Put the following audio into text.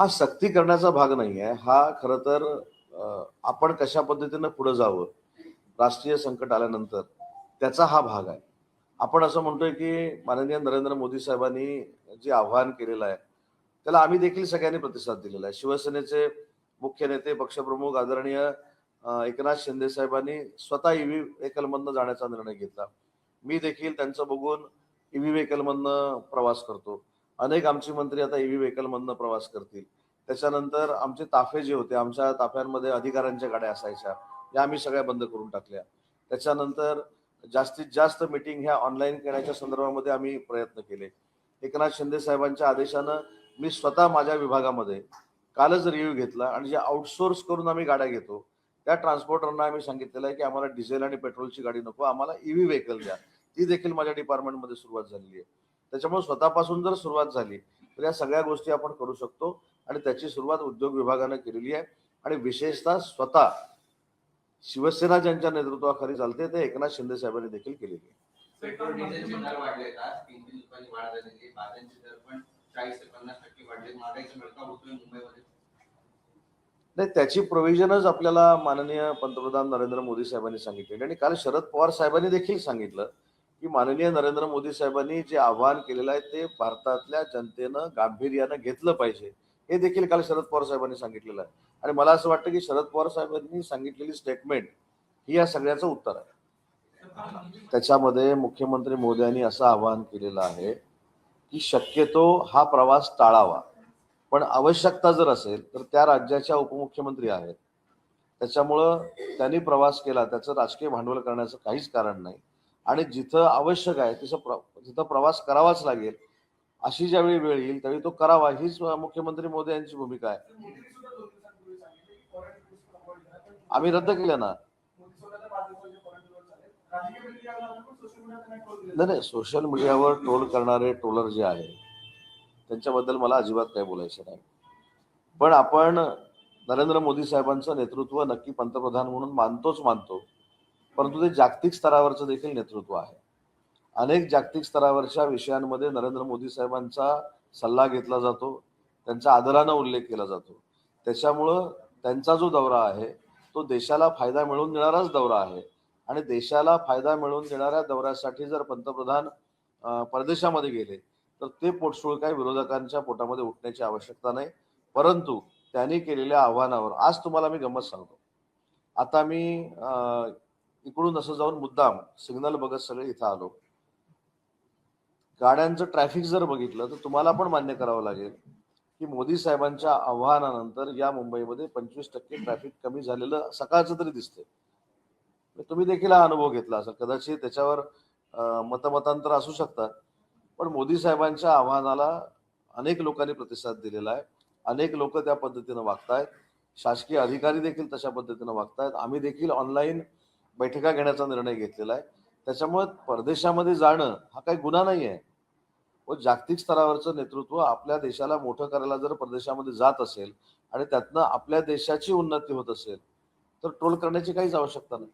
हा सक्ती करण्याचा भाग नाही आहे. हा खरं तर आपण कशा पद्धतीनं पुढे जावं राष्ट्रीय संकट आल्यानंतर त्याचा हा भाग आहे. आपण असं म्हणतोय की माननीय नरेंद्र मोदी साहेबांनी जे आव्हान केलेलं आहे त्याला आम्ही देखील सगळ्यांनी प्रतिसाद दिलेला आहे. शिवसेनेचे मुख्य नेते पक्षप्रमुख आदरणीय एकनाथ शिंदे साहेबांनी स्वतः ईव्ही व्हेकलमधनं जाण्याचा निर्णय घेतला. मी देखील त्यांचं बघून ईव्ही व्हेकलमधनं प्रवास करतो. अनेक आमचे मंत्री आता ईव्ही व्हेकलमधनं प्रवास करतील. त्याच्यानंतर आमचे ताफे जे होते, आमच्या ताफ्यांमध्ये अधिकाऱ्यांच्या गाड्या असायच्या, या आम्ही सगळ्या बंद करून टाकल्या. त्याच्यानंतर जास्तीत जास्त मीटिंग ह्या ऑनलाईन करण्याच्या संदर्भामध्ये आम्ही प्रयत्न केले. एकनाथ शिंदे साहेबांच्या आदेशानं मी स्वतः माझ्या विभागामध्ये कालच रिव्ह्यू घेतला आणि जे आउटसोर्स करून आम्ही गाड्या घेतो त्या ट्रान्सपोर्टरना आम्ही सांगितलेलं आहे की आम्हाला डिझेल आणि पेट्रोलची गाडी नको, आम्हाला ईव्ही व्हेकल द्या. ती देखील माझ्या डिपार्टमेंटमध्ये सुरुवात झालेली आहे. त्याच्यामुळे स्वतःपासून जर सुरुवात झाली तर या सगळ्या गोष्टी आपण करू शकतो आणि त्याची सुरुवात उद्योग विभागानं केलेली आहे. आणि विशेषतः स्वतः शिवसेना ज्यांच्या नेतृत्वाखाली चालते ते एकनाथ शिंदे साहेबांनी देखील केलेली आहे. पेट्रोल डिझेलचे दर वाढलेत. आज 3 रुपयांनी वाढ झालेली आहे. भाज्यांचे दर पण 40 ते 50% वाढले. महागाईचा भडका होतोय मुंबईमध्ये. नाही, त्याची प्रोव्हिजनच आपल्याला माननीय पंतप्रधान नरेंद्र मोदी साहेबांनी सांगितलेली आणि काल शरद पवार साहेबांनी देखील सांगितलं की माननीय नरेंद्र मोदी साहेबांनी जे आव्हान केलेलं आहे ते भारतातल्या जनतेनं गांभीर्यानं घेतलं पाहिजे, हे देखील काल शरद पवार साहेबांनी सांगितलेलं आहे. आणि मला असं वाटतं की शरद पवार साहेबांनी सांगितलेली स्टेटमेंट ही या सगळ्याचं उत्तर आहे. त्याच्यामध्ये मुख्यमंत्री मोदयांनी असं आवाहन केलेलं आहे की शक्यतो हा प्रवास टाळावा, पण आवश्यकता जर असेल तर त्या राज्याच्या उपमुख्यमंत्री आहेत, त्याच्यामुळं त्यांनी प्रवास केला त्याचं राजकीय भांडवल करण्याचं काहीच कारण नाही. आणि जिथं आवश्यक आहे तिथं प्रवास करावाच लागेल. अशी ज्यावेळी वेळ येईल त्यावेळी तो करावा, हीच मुख्यमंत्री मोदी यांची भूमिका आहे. आम्ही रद्द केलं ना. नाही, सोशल मीडियावर ट्रोल करणारे ट्रोलर जे आहे त्यांच्याबद्दल मला अजिबात काही बोलायचं नाही. पण आपण नरेंद्र मोदी साहेबांचं नेतृत्व नक्की पंतप्रधान म्हणून मानतो, परंतु ते जागतिक स्तरावरचं देखील नेतृत्व आहे. अनेक जागतिक स्तरावरच्या विषयांमध्ये नरेंद्र मोदी साहेबांचा सल्ला घेतला जातो, त्यांचा आदरानं उल्लेख केला जातो. त्याच्यामुळं त्यांचा जो दौरा आहे तो देशाला फायदा मिळवून देणाराच दौरा आहे. आणि देशाला फायदा मिळवून देणाऱ्या दौऱ्यासाठी जर पंतप्रधान परदेशामध्ये गेले तर ते पोटसूळ काय विरोधकांच्या पोटामध्ये उठण्याची आवश्यकता नाही. परंतु त्यांनी केलेल्या आव्हानावर आज तुम्हाला मी गंमत सांगतो. आता मी इकडून असं जाऊन मुद्दाम सिग्नल बघत सगळे इथं आलो. गाड्यांचं ट्रॅफिक जर बघितलं तर तुम्हाला पण मान्य करावं लागेल की मोदी साहेबांच्या आव्हानानंतर या मुंबईमध्ये 25% ट्रॅफिक कमी झालेलं सकाळचं तरी दिसतंय. तुम्ही देखील हा अनुभव घेतला असेल. कदाचित त्याच्यावर मतमतांतर असू शकतात, पण मोदी साहेबांच्या आव्हानाला अनेक लोकांनी प्रतिसाद दिलेला आहे. अनेक लोक त्या पद्धतीनं वागतायत. शासकीय अधिकारी देखील तशा पद्धतीनं वागतायत. आम्ही देखील ऑनलाईन बैठका घेण्याचा निर्णय घेतलेला आहे. त्याच्यामुळे परदेशामध्ये जाणं हा काही गुन्हा नाही आहे. व जागतिक स्तरावरचं नेतृत्व आपल्या देशाला मोठं करायला जर परदेशामध्ये जात असेल आणि त्यातनं आपल्या देशाची उन्नती होत असेल तर ट्रोल करण्याची काहीच आवश्यकता नाही.